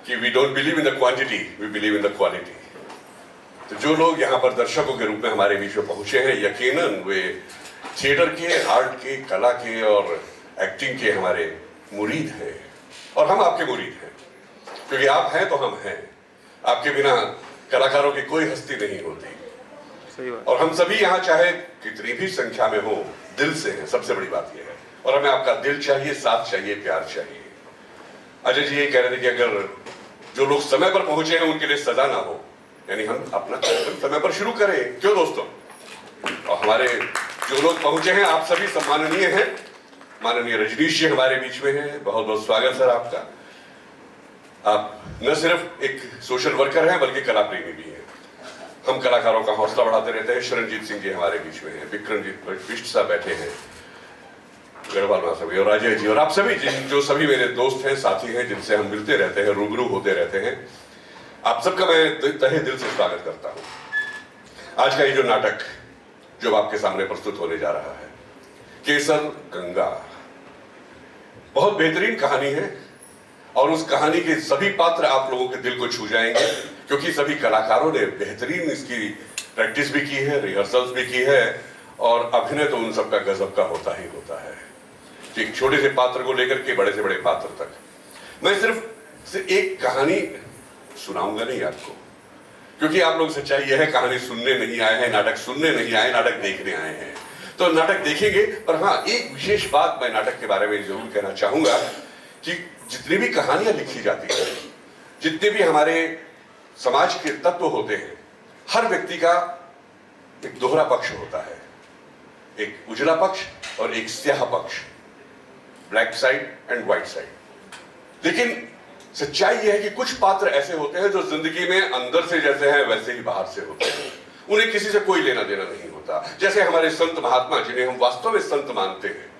कि we don't believe in the quantity, we believe in the quality. तो जो लोग यहाँ पर दर्शकों के रूप में हमारे बीच में पहुंचे हैं, यकीनन वे थिएटर के, आर्ट के, कला के और एक्टिंग के हमारे मुरीद हैं, और हम आपके मुरीद हैं, क्योंकि आप हैं तो हम हैं। आपके बिना कलाकारों की कोई हस्ती नहीं होती। और हम सभी यहाँ चाहे कितनी भी संख्या में हो, दिल से हैं, सबसे बड़ी बात यह है। और हमें आपका दिल चाहिए, साथ चाहिए, प्यार चाहिए। अजय जी ये कह रहे थे कि अगर जो लोग समय पर पहुंचे हैं उनके लिए सजा ना हो, यानी हम अपना कार्यक्रम समय पर शुरू करें, क्यों दोस्तों? और हमारे जो लोग पहुंचे हैं, आप सभी सम्माननीय हैं। माननीय रजनीश जी हमारे बीच में हैं, बहुत बहुत स्वागत सर आपका। आप न सिर्फ एक सोशल वर्कर हैं बल्कि कला प्रेमी भी हैं। हम कलाकारों का हौसला बढ़ाते रहते हैं। शरणजीत सिंह जी हमारे बीच में हैं, विक्रमजीत बिष्ट साहब बैठे हैं, गढ़वाल सभी, और राजेश जी, और आप सभी जो सभी मेरे दोस्त हैं, साथी हैं, जिनसे हम मिलते रहते हैं, रूबरू होते रहते हैं। आप सबका मैं तहे दिल से स्वागत करता हूं। आज का ये जो नाटक जो आपके सामने प्रस्तुत होने जा रहा है, केसर गंगा, बहुत बेहतरीन कहानी है, और उस कहानी के सभी पात्र आप लोगों के दिल को छू जाएंगे, क्योंकि सभी कलाकारों ने बेहतरीन इसकी प्रैक्टिस भी की है, रिहर्सल्स भी की है, और अभिनय तो उन सबका गजब का होता ही होता है, एक छोटे से पात्र को लेकर के बड़े से बड़े पात्र तक। मैं सिर्फ एक कहानी सुनाऊंगा नहीं आपको, क्योंकि आप लोग सच्चाई यह है, कहानी सुनने नहीं आए हैं, नाटक सुनने नहीं आए, नाटक देखने आए हैं। तो नाटक देखेंगे, पर हाँ, एक विशेष बात मैं नाटक के बारे में जरूर कहना चाहूंगा कि जितनी भी कहानियां लिखी जाती हैं, जितने भी हमारे समाज के तत्व होते हैं, हर व्यक्ति का एक दोहरा पक्ष होता है, एक उजला पक्ष और एक स्याह पक्ष, black side and white side. लेकिन सच्चाई यह है कि कुछ पात्र ऐसे होते हैं जो जिंदगी में अंदर से जैसे हैं वैसे ही बाहर से होते हैं, उन्हें किसी से कोई लेना देना नहीं होता। जैसे हमारे संत महात्मा, जिन्हें हम वास्तव में संत मानते हैं,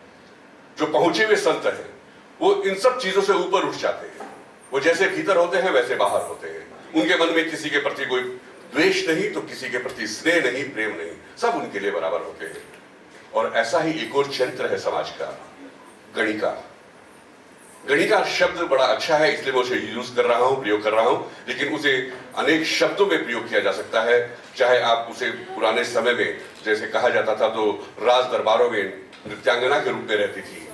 जो पहुंचे हुए संत हैं, वो इन सब चीजों से ऊपर उठ जाते हैं। वो जैसे भीतर होते हैं वैसे बाहर होते हैं। उनके मन में किसी के प्रति कोई द्वेष नहीं, तो किसी के प्रति स्नेह नहीं, प्रेम नहीं, सब उनके लिए बराबर होते हैं। और ऐसा ही एक और चरित्र है समाज का, गणिका। गणिका शब्द बड़ा अच्छा है, इसलिए मैं उसे यूज कर रहा हूं, प्रयोग कर रहा हूं, लेकिन उसे अनेक शब्दों में प्रयोग किया जा सकता है। चाहे आप उसे पुराने समय में जैसे कहा जाता था, तो राज दरबारों में नृत्यांगना के रूप में रहती थी,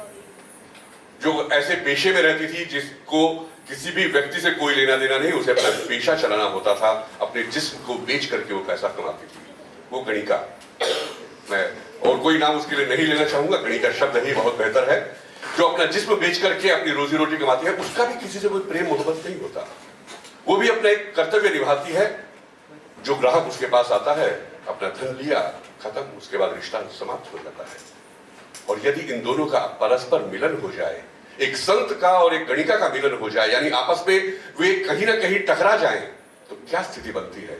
जो ऐसे पेशे में रहती थी जिसको किसी भी व्यक्ति से कोई लेना देना नहीं, उसे अपना पेशा चलाना होता था, अपने जिस्म को बेच करके वो पैसा कमाती थी, वो गणिका। मैं और कोई नाम उसके लिए नहीं लेना चाहूंगा, गणिका शब्द ही बहुत बेहतर है। जो अपना जिस्म बेच करके अपनी रोजी रोटी कमाती है, उसका भी किसी से कोई प्रेम मोहब्बत नहीं होता, वो भी अपना एक कर्तव्य निभाती है। जो ग्राहक उसके पास आता है, अपना धन लिया, खत्म, उसके बाद रिश्ता समाप्त हो जाता है। और यदि इन दोनों का परस्पर मिलन हो जाए, एक संत का और एक गणिका का मिलन हो जाए, यानी आपस में वे कहीं ना कहीं टकरा जाएं, तो क्या स्थिति बनती है,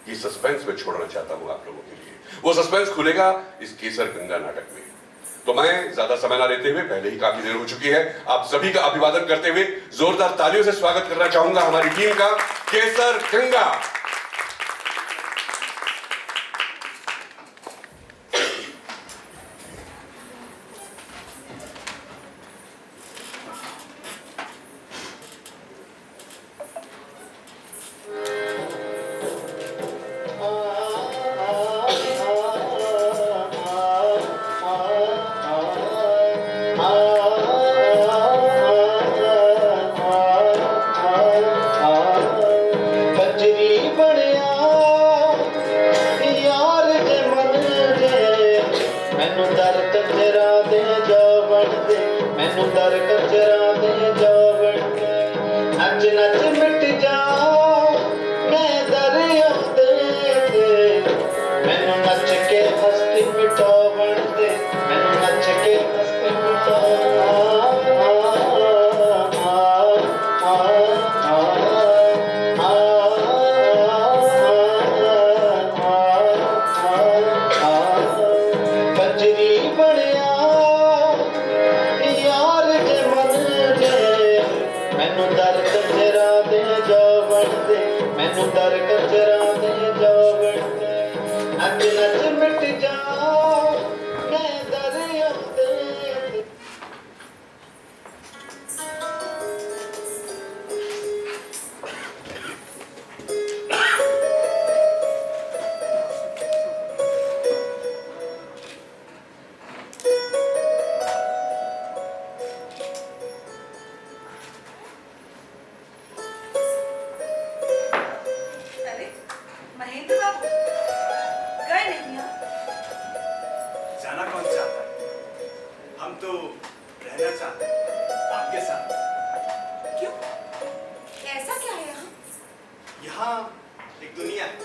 ये सस्पेंस में छोड़ना चाहता हूं आप लोगों के लिए। वो सस्पेंस खुलेगा इस केसर गंगा नाटक में। तो मैं ज्यादा समय ना लेते हुए, पहले ही काफी देर हो चुकी है, आप सभी का अभिवादन करते हुए जोरदार तालियों से स्वागत करना चाहूंगा हमारी टीम का, केसर गंगा। यहाँ एक दुनिया है,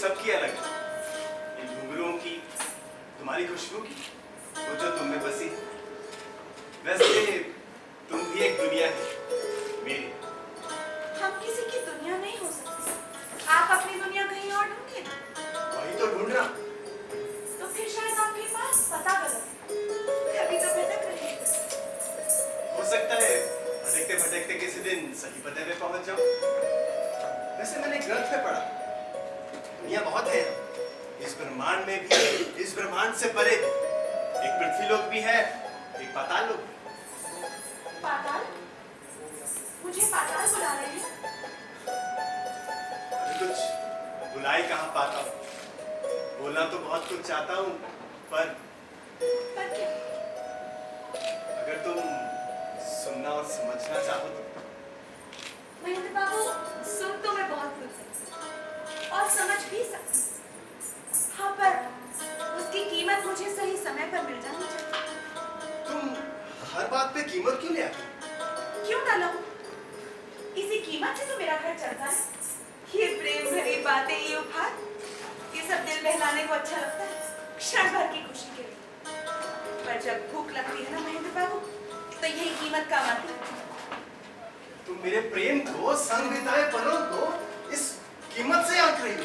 सबकी अलग है। इन घुंघरुओं की, तुम्हारी खुशबू की, वो जो तुम में बसी। वैसे तुम भी एक दुनिया है मेरी। हम किसी की दुनिया नहीं हो सकते। आप अपनी दुनिया कहीं और ढूंढिए। वही तो ढूंढ रहा। तो फिर शायद आपके पास पता गलत है। कभी तो भटक रहे हैं। हो सकता है भटकते भटकते किसी दिन सही पते पे पहुंच जाओ। वैसे मैंने ग्रंथ में पढ़ा, दुनिया बहुत है इस ब्रह्मांड में भी, इस ब्रह्मांड से परे भी। एक पृथ्वीलोक भी है, एक पाताल लोक भी। पाताल? मुझे पाताल बुला रहे हैं? अभी कुछ बुलाई कहाँ पाता हूँ। बोलना तो बहुत कुछ चाहता हूँ, पर क्या? अगर तुम सुनना और समझना चाहो तो। महेंद्र बाबू, सुन तो मैं बहुत कुछ सकती और समझ भी सकती। हाँ, पर उसकी कीमत मुझे सही समय पर मिल जानी चाहिए। तुम हर बात पे कीमत क्यों ले आती? क्यों ना लूं? इसी कीमत से तो मेरा घर चलता है। ये प्रेम भरी बातें, ये उपहार, ये सब दिल बहलाने को अच्छा लगता है, क्षण भर की खुशी के लिए। पर जब भूख लगती है ना महेंद्र बाबू, तो यही कीमत काम आती है। तुम मेरे प्रेम को, संग बिताए पलों को इस कीमत से आंक रही हो।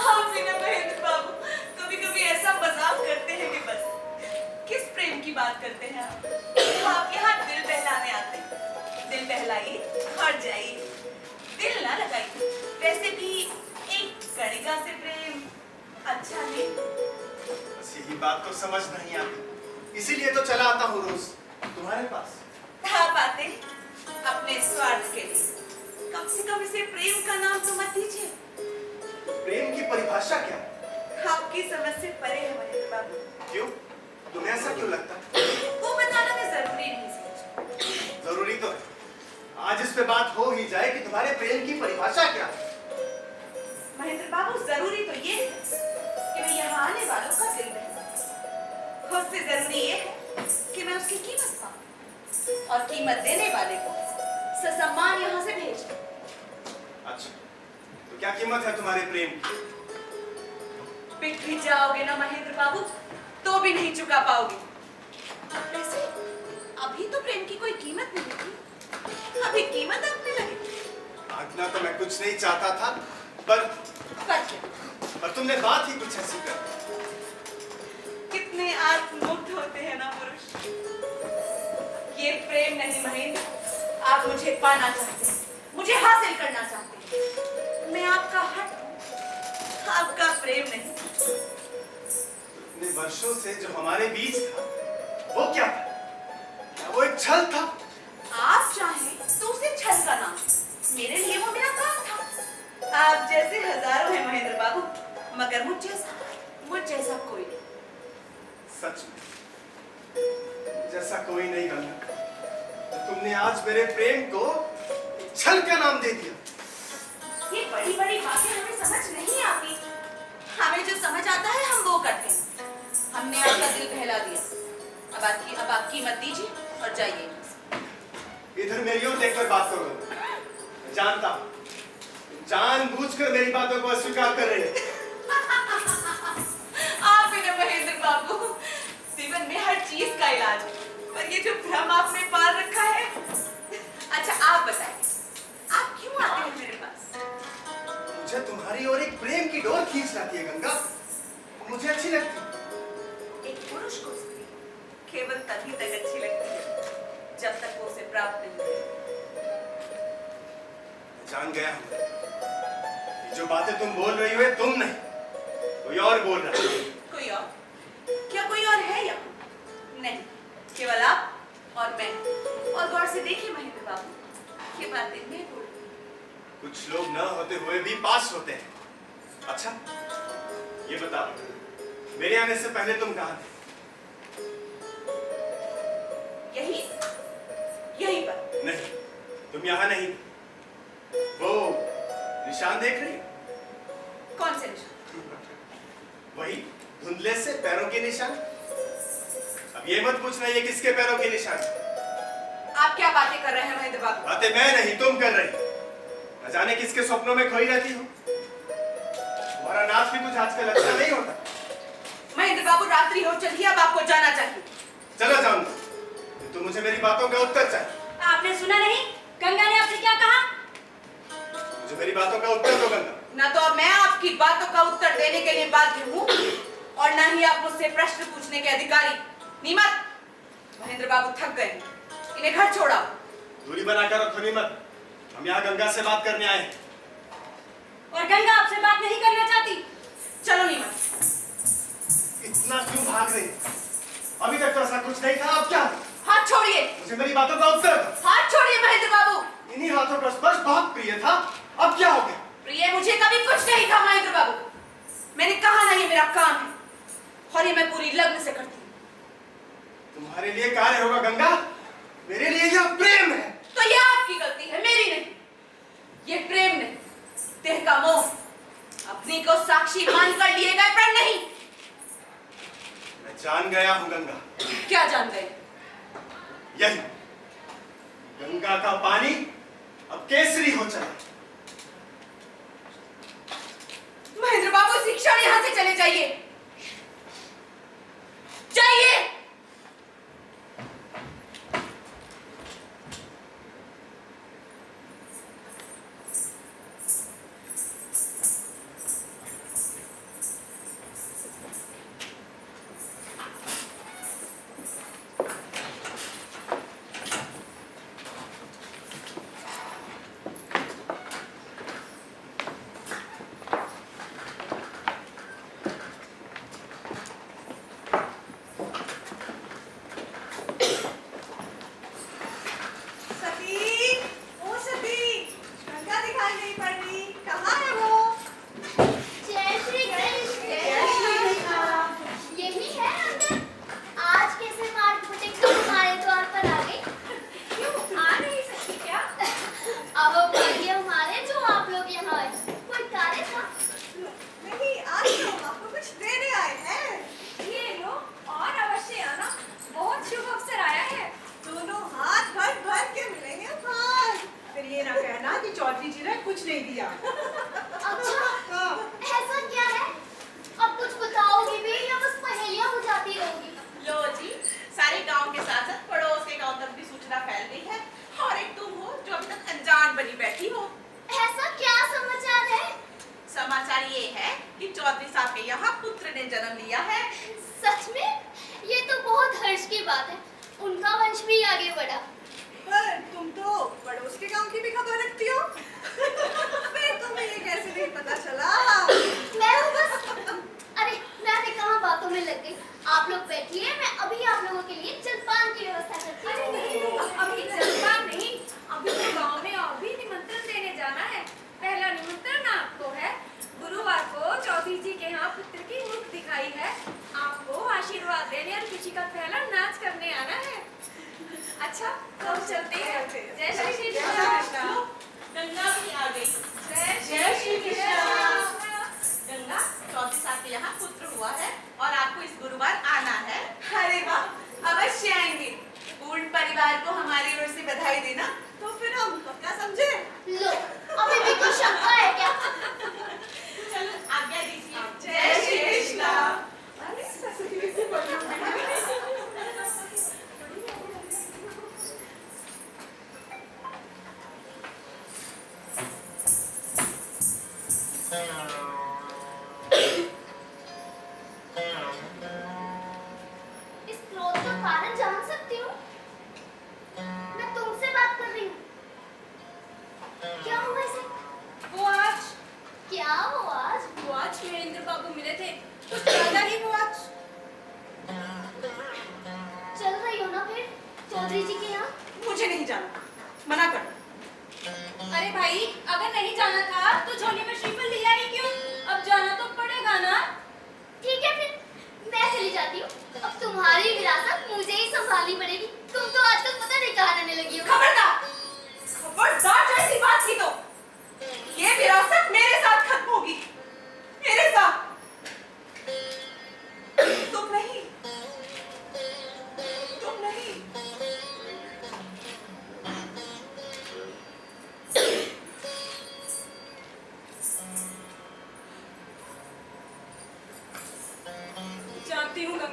आप भी ना महेंद्र बाबू, कभी-कभी ऐसा मजाक करते हैं कि बस किस प्रेम की बात करते हैं आप? आपके हाथ दिल बहलाने आते हैं। दिल बहलाइए, हट जाइए, दिल ना लगाइए। वैसे भी एक कणिका से प्रेम अच्छा नहीं। बस यही बात तो समझ नहीं आती, इसीलिए तो चला आता हूँ रोज तुम्हारे पास। आप आते हैं अपने स्वार्थ के लिए। कम से कम इसे प्रेम का नाम तो मत दीजिए। प्रेम की परिभाषा क्या? आपकी समझ से परे है महेंद्र बाबू। क्यों? तुम्हें ऐसा क्यों लगता? वो बताना मैं जरूरी नहीं समझती। जरूरी तो है। आज इस पे बात हो ही जाए कि तुम्हारे प्रेम की परिभाषा क्या है। महेंद्र बाबू, जरूरी तो ये है कि मैं यहाँ आने वालों का दिल बहलाऊं। उससे जरूरी ये है कि मैं उसकी कीमत पाऊं और कीमत देने वाले को ससम्मान यहाँ से भेज दूं। अच्छा, तो क्या कीमत है तुम्हारे प्रेम की? पिट भी जाओगे ना महेंद्र बाबू, तो भी नहीं चुका पाओगे। वैसे अभी तो प्रेम की कोई कीमत नहीं थी, अभी कीमत आंकने लगे। आंकना तो मैं कुछ नहीं चाहता था, पर क्या? पर तुमने बात ही कुछ ऐसी कर। कितने आत्ममुग्ध होते हैं ना पुरुष। ये प्रेम नहीं महेंद्र, आप मुझे पाना चाहते हैं, मुझे हासिल करना चाहते हैं। मैं आपका हट हूं, आपका प्रेम नहीं। इतने वर्षों से जो हमारे बीच था, वो क्या था? क्या वो एक छल था? आप चाहें तो उसे छल का नाम, मेरे लिए वो मेरा काम था। आप जैसे हजारों हैं महेंद्र बाबू, मगर मुझ जैसा कोई नहीं। सच में जैसा कोई नहीं गंगा, तो तुमने आज मेरे प्रेम को छल का नाम दे दिया। ये बड़ी बड़ी बातें हमें समझ नहीं आती। हमें जो समझ आता है हम वो करते हैं। हमने आपका दिल बहला दिया, अब आप कीमत दीजिए और जाइए। इधर मेरी ओर देखकर बात करो। मैं जानता हूं, तुम जानबूझकर मेरी बातों को अस्वीकार कर रही हो। आप ही ना महेंद्र बाबू, जीवन में हर चीज का इलाज है, पर ये जो भ्रम आपने पाल रखा है। अच्छा आप बताइए, आप क्यों आते हैं मेरे पास? मुझे तुम्हारी ओर एक प्रेम की डोर खींच लाती है गंगा, मुझे अच्छी लगती है। एक पुरुष को स्त्री केवल तभी तक अच्छी लगती है जब तक वो उसे प्राप्त नहीं करे। जान गया हूं, ये जो बातें तुम बोल रही हो ये तुम नहीं, कोई और बोल रहा है। कोई और? क्या कोई और है या? नहीं, केवल आप और मैं। और गौर से देखिए महेंद्र बाबू, ये बातें मैं बोल रही हूं। कुछ लोग न होते हुए भी पास होते हैं। अच्छा, ये बताओ, मेरे आने से पहले तुम कहाँ थे? यहीं पर। नहीं, तुम यहाँ नहीं थे। वो निशान देख रही हो? कौन से निशान? वही धुंधले से पैरों के निशान। अब ये मत पूछना ये किसके पैरों के निशान। आप क्या बातें कर रहे हैं महेंद्र बाबू? बातें मैं नहीं तुम कर रही। न जाने किसके स्वप्नों में खोई रहती हो। तुम्हारा नाच भी कुछ आजकल अच्छा नहीं होता। महेंद्र बाबू, रात्रि हो चली है, अब आपको जाना चाहिए। चलो जाऊंगा, तो मुझे मेरी बातों का उत्तर चाहिए। आपने सुना नहीं? गंगा ने आपसे क्या कहा? मुझे मेरी बातों का उत्तर दो गंगा। न तो मैं आपकी बातों का उत्तर देने के लिए बाध्य हूँ और न ही आप मुझसे प्रश्न पूछने के अधिकारी। नीमत, महेंद्र बाबू थक गए, इन्हें घर छोड़ा। दूरी बनाकर रखो नीमत, हम यहाँ गंगा से बात करने आए हैं। और गंगा आपसे बात नहीं करना चाहती। चलो नीमत। इतना क्यों भाग रही? अभी तक तो ऐसा कुछ नहीं था, अब क्या? हाथ छोड़िए। मुझे मेरी बातों का उत्तर दो। हाथ छोड़िए महेंद्र बाबू। इन्हीं हाथों का स्पर्श बहुत प्रिय था, अब क्या हो गया? प्रिय मुझे कभी कुछ नहीं था महेंद्र बाबू। मैंने कहा ना, ये मेरा काम है और ये मैं पूरी लगन से करती हूँ। तुम्हारे लिए कार्य होगा गंगा, मेरे लिए यह प्रेम है। तो यह आपकी गलती है, मेरी नहीं। ये प्रेम नहीं, देह का मोह, अपनी को साक्षी मानकर लिए गए प्रण नहीं। मैं जान गया हूं गंगा। क्या जान गए? यही, गंगा का पानी अब केसरी हो चला। महेंद्र बाबू, इसी क्षण यहां से चले जाइए, जाइए।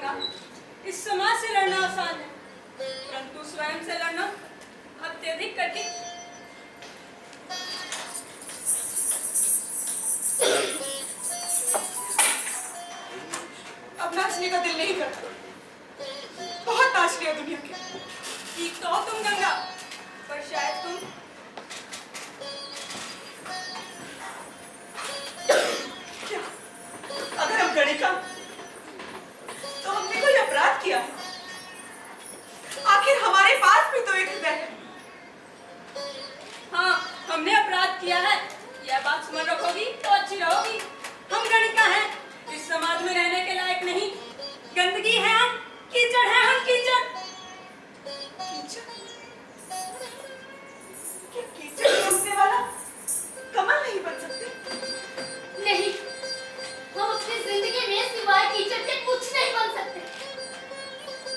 गंगा, इस समाज से लड़ना आसान है, परंतु स्वयं से लड़ना अत्यधिक कठिन। अब नाचने का दिल नहीं करता, बहुत नाच लिया दुनिया के। ठीक तो हो तुम गंगा, पर शायद तुम क्या अगर हम गणिका तो हमने कोई अपराध किया है? आखिर हमारे पास भी तो एक हृदय है। हाँ, हमने अपराध किया है, यह बात स्मरण रखोगी तो अच्छी रहोगी। हम गणिका हैं, इस समाज में रहने के लायक नहीं, गंदगी है हम, कीचड़ है हम, कीचड़। कीचड़? क्या कीचड़ रोकने वाला कमल नहीं बन सकते? नहीं, हम अपनी जिंदगी में सिवाय कीचड़ के कुछ नहीं बन सकते।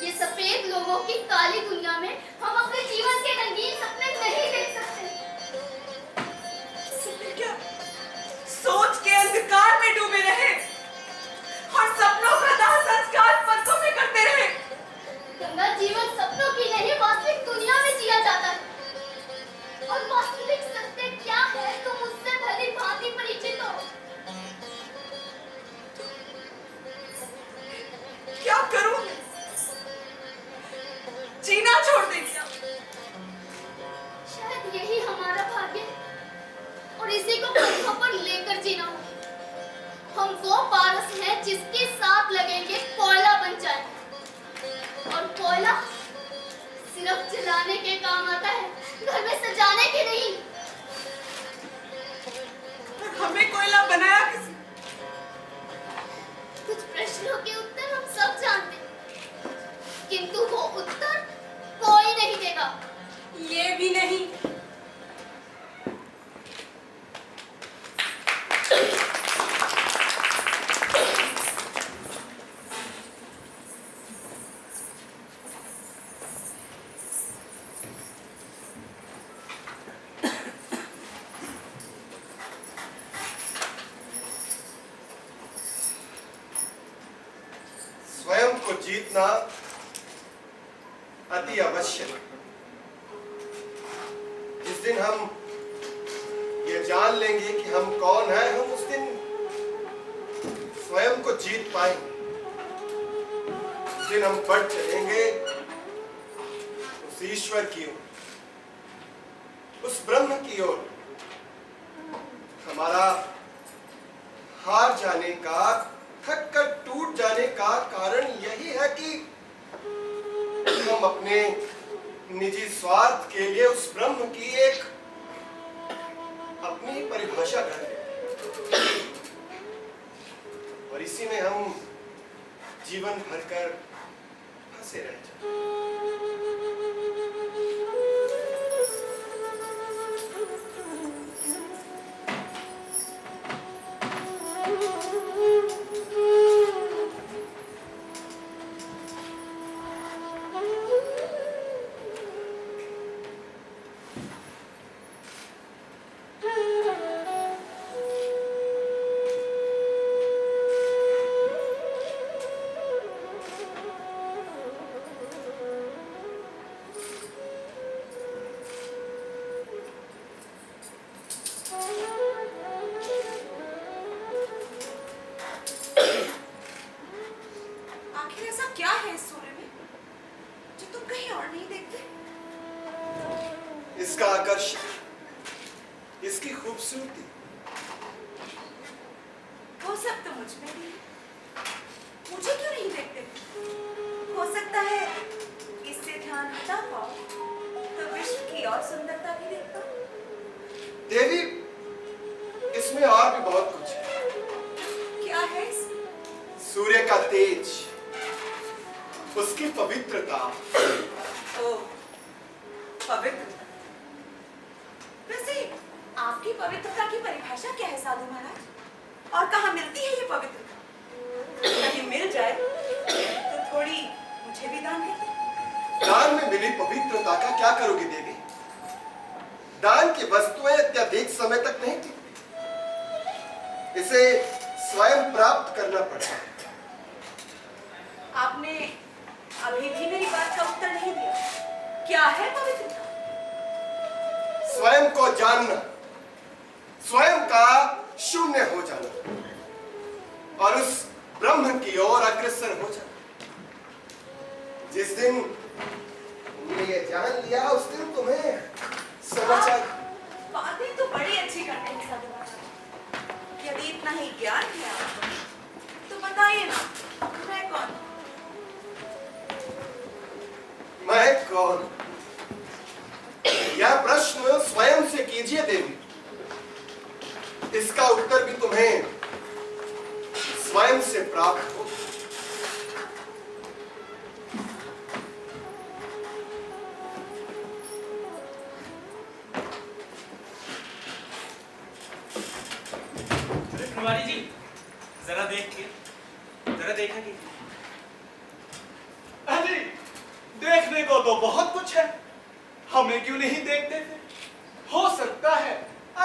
ये सफेद लोगों की काली दुनिया में हम अपने जीवन के रंगीन सपने नहीं देख सकते। क्या सोच के अंधकार में डूबे रहे और सपनों का दाह संस्कार पलकों में करते रहे? गंगा, जीवन सपनों की नहीं वास्तविक दुनिया में जिया जाता है, और वास्तविक सत्य क्या है तुम उससे भली भांति परिचित हो। क्या करूं? जीना छोड़ दे क्या? शायद यही हमारा भाग्य है और इसी को कंधों पर लेकर जीना हो। हम वो पारस हैं जिसके साथ लगेंगे कोयला बन जाए, और कोयला सिर्फ जलाने के काम आता है, घर में सजाने के नहीं। और हमें कोयला बनाया किसी? कुछ प्रश्नों के उत्तर हम सब जानते हैं, किंतु वो उत्तर कोई नहीं देगा। ये भी नहीं। स्वयं को जीतना अति आवश्यक है। जिस दिन हम ये जान लेंगे कि हम कौन हैं, हम उस दिन स्वयं को जीत पाएंगे। उस दिन हम बढ़ चलेंगे उस ईश्वर की ओर, उस ब्रह्म की ओर। हमारा हार जाने का, थक कर टूट जाने का कारण यही है कि हम अपने निजी स्वार्थ के लिए उस ब्रह्म की एक अपनी परिभाषा कर लेते हैं, और इसी में हम जीवन भर कर फंसे रह जाते हैं। आखिर ऐसा क्या है इस सूर्य में जो तुम कहीं और नहीं देखते? इसका आकर्षण, इसकी खूबसूरती। हो सब तो मुझ में भी है। मुझे क्यों नहीं देखते? हो सकता है इससे ध्यान हटा पाओ तो विश्व की और सुंदरता भी देख पाओ। देवी, इसमें और भी बहुत कुछ है। क्या है इसमें? सूर्य का तेज, उसकी पवित्रता। ओ, पवित्रता। वैसे आपकी पवित्रता की परिभाषा क्या है साधु महाराज? और कहाँ मिलती है ये पवित्रता? कहीं मिल जाए तो थोड़ी मुझे भी दान कर दे। दान में मिली पवित्रता का क्या करोगी देवी? दान की वस्तुएं अत्यधिक समय तक नहीं टिकती, इसे स्वयं प्राप्त करना पड़ता है। आपने अभी भी मेरी बात का उत्तर नहीं दिया। क्या है पवित्रता? स्वयं को जानना, स्वयं का शून्य हो जाना और उस ब्रह्म की ओर अग्रसर हो जाना। जिस दिन तुमने ये जान लिया उस दिन तुम्हें समाचार। बातें तो बड़ी अच्छी करते हैं साधु। यदि इतना ही ज्ञान है आपको तो बताइए ना, मैं कौन? मैं कौन? यह प्रश्न स्वयं से कीजिए देवी। इसका उत्तर भी तुम्हें स्वयं से प्राप्त हो। कुमारी जी, जरा देखा कि हाँ जी, देखने को तो बहुत कुछ है, हमें क्यों नहीं देखते थे? हो सकता है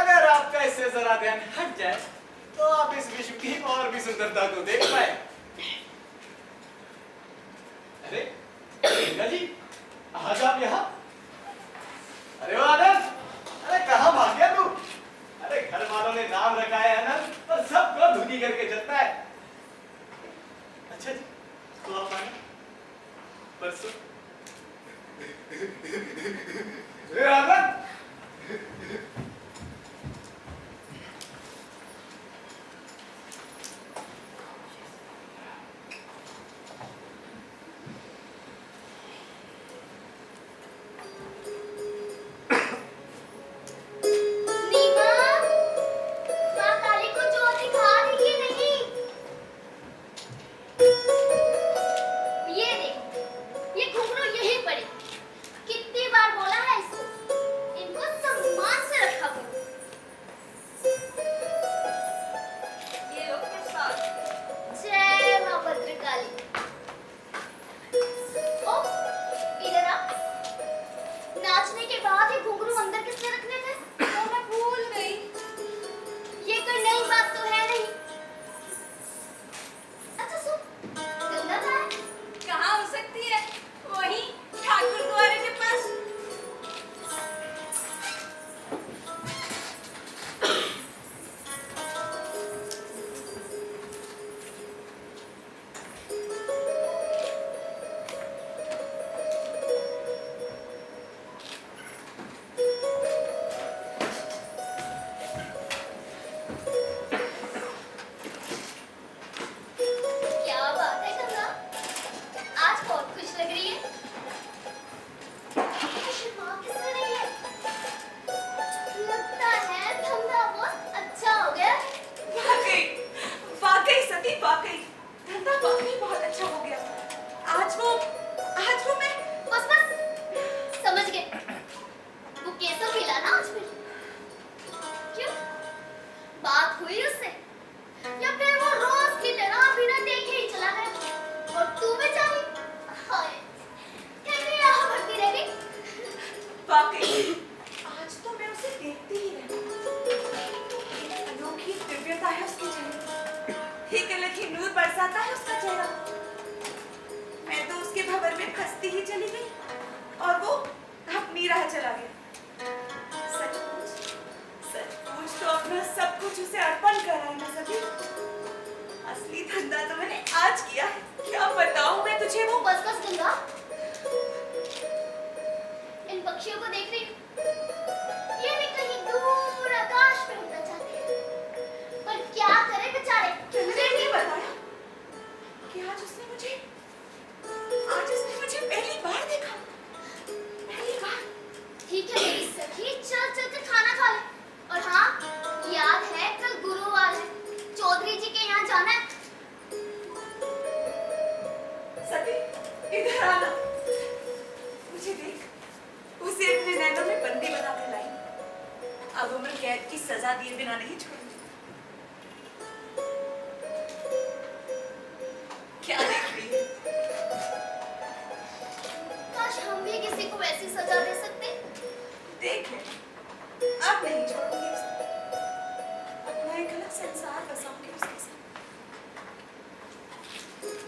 अगर आपका इससे जरा ध्यान हट जाए तो आप इस विश्व की और भी सुंदरता को देख पाए। अरे प्रियंका जी, आज आप यहाँ? अरे वो आनंद, अरे कहाँ भाग गया तू? अरे घर वालों ने नाम रखा है आनंद, पर सबको धुनी करके चलता है। अच्छा जी, तो आप आना परसों। अरे आनंद,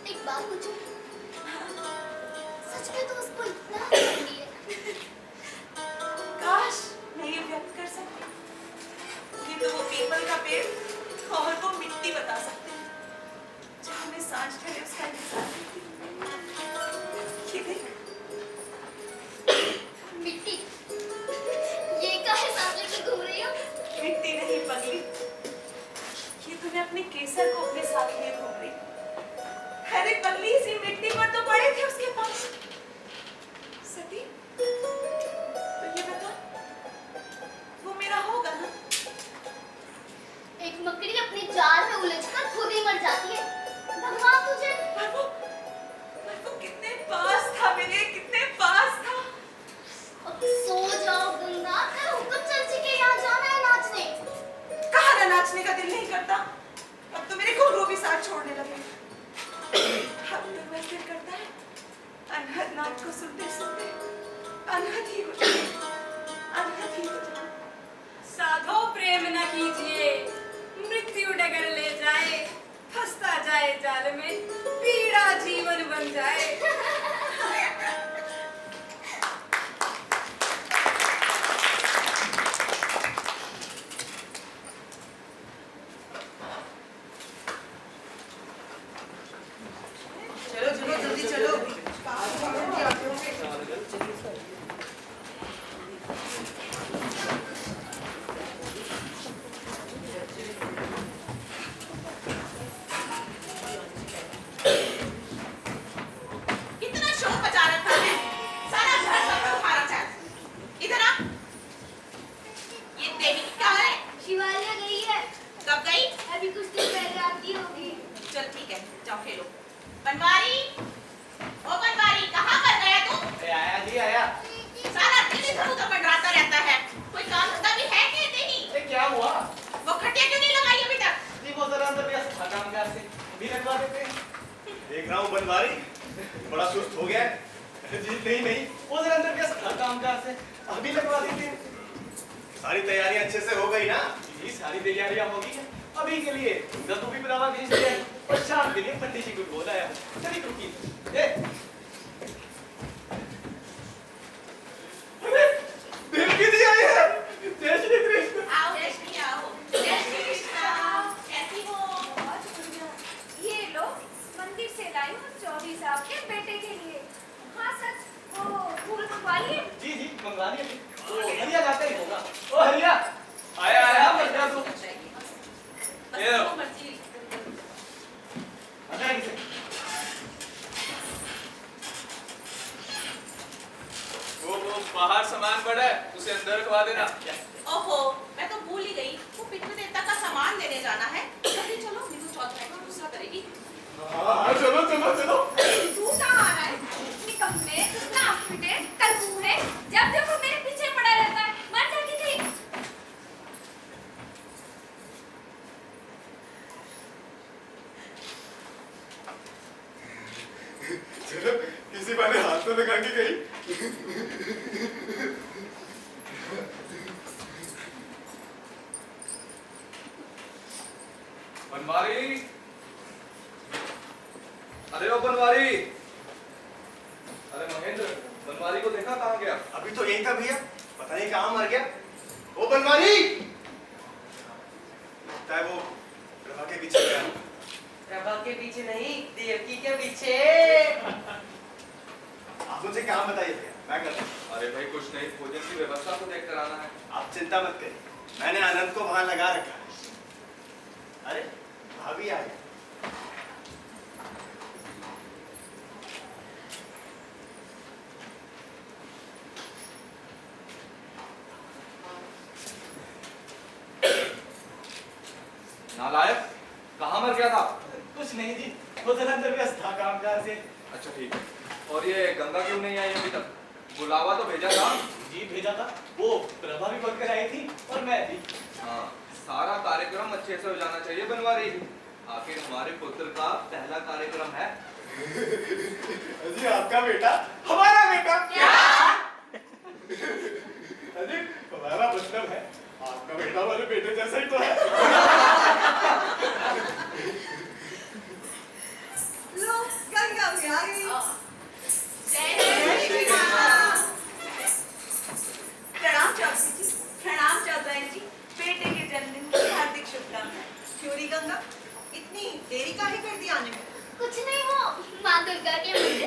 एक बात पूछूं? उसने तो उसको इतना कर लिया। काश मैं ये व्यक्त कर सकती। ये तो वो पीपल का पेड़ और वो मिट्टी बता सकते हैं जहाँ मैं सांझ ढले उसका इंतजार करती हूँ। ये देख मिट्टी, ये काहे साथ लेकर घूम रही हो? मिट्टी नहीं पगली, ये तूने अपने केसर को अपने साथ लिए घूम रही। अरे पगली, इसी मिट्टी पर तो पड़े थे उसके पास। सती, तो ये बता, वो मेरा होगा ना? एक मकड़ी अपने जाल में उलझकर खुद ही मर जाती है। भगवान तुझे पर वो कितने पास था मेरे, कितने पास था। अब सो जाओ गंगा, तेरा हुक्म चल चुके, यहाँ जाना है नाचने। कहाँ ना नाचने का दिल नहीं करता। अब तो मेरे घुंघरू भी साथ छोड़ने लगे। अब तो बस दिल करता है अनहद नाच को सुनते सुनते अनहद ही हो जाए, अनहद ही हो जाए। साधो प्रेम न कीजिए, मृत्यु डगर ले जाए, फंसता जाए जाल में, पीड़ा जीवन बन जाए। चलो चलो जल्दी चलो। कितना शोर मचा रखा है, सारा घर सब लोग मारा चाहे। इधर आ। ये देवी कहाँ है? शिवालिया गई है, कब गई? अभी कुछ दिन पहले आती होगी। चल ठीक है, जाओ खेलो। बनवारी, ओ बनवारी, कहाँ पर गया तू? ए, आया जी आया। सारा दिन इधर उधर मंडराता रहता है। कोई काम धंधा भी है कहते नहीं। ए, क्या हुआ? वो खटिया क्यों नहीं लगाई अभी तक? जी वो जरा अंदर व्यस्त था कामकाज से, अभी लगवा देते हैं। देख रहा हूँ बनवारी, बड़ा सुस्त हो गया है। जी नहीं नहीं, वो जरा अंदर व्यस्त था कामकाज से, अभी लगवा देते हैं। सारी तैयारियां अच्छे से हो गई ना? जी सारी तैयारियां हो गई हैं। अभी के लिए दत्तू भी बुलावा भेज दिया है और शाम के लिए पंडित जी को बोला है। चलिए रुकिए। ए, अरे, देवकी जी आई है। जय श्री कृष्ण। आओ रश्मि, आओ। जय श्री कृष्ण। कैसी हो? बहुत बढ़िया। ये लो, मंदिर से लाई हूँ चौधरी साहब के बेटे के लिए। हाँ सच, वो फूल मंगवा लिए? जी जी मंगवा लिया। ओ हरिया जाता ही होगा। ओ हरिया आया आया मर जा तू। ये लो। अच्छा इसे वो बाहर सामान पड़ा है, उसे अंदर रखवा देना। ओहो, मैं तो भूल ही गई। वो पितृ देवता का सामान देने जाना है। जल्दी चलो, नीतू चौधरी को गुस्सा करेगी। हाँ चलो चलो चलो। तू कहाँ आ रहा है? निकम्मे, नाक पिटे, कलबू है। जब देखो मेरे पीछे पड़ा रहता है। मर जाके कहीं। चलो, किसी बहाने हाथ तो लगा के गई। बनवारी, अरे ओ बनवारी, अरे महेंद्र, बनवारी को देखा कहाँ गया? अभी तो यही था भैया, पता नहीं कहाँ मर गया। ओ बनवारी, लगता है वो प्रभा के पीछे गया। प्रभा के पीछे नहीं, देवकी के पीछे। आप मुझे काम बताइए भैया, मैं करता हूँ। अरे भाई कुछ नहीं, भोजन की व्यवस्था को देख कर आना है। आप चिंता मत करिए, मैंने आनंद को वहां लगा रखा है। अरे भाभी आ गई। नालायक, कहाँ मर गया था? कुछ नहीं जी, वो जरा अंदर व्यस्त था कामकाज से। अच्छा ठीक है। और ये गंगा क्यों नहीं आई अभी तक? बुलावा तो भेजा था। जी भेजा था, वो प्रभा भी बनकर आई थी और मैं भी। हाँ, सारा कार्यक्रम अच्छे से हो जाना चाहिए बनवारी। आखिर हमारे पुत्र का पहला कार्यक्रम है। जी आपका बेटा हमारा बेटा। क्या? अजी हमारा मतलब है आपका बेटा वाले बेटे जैसा ही तो है।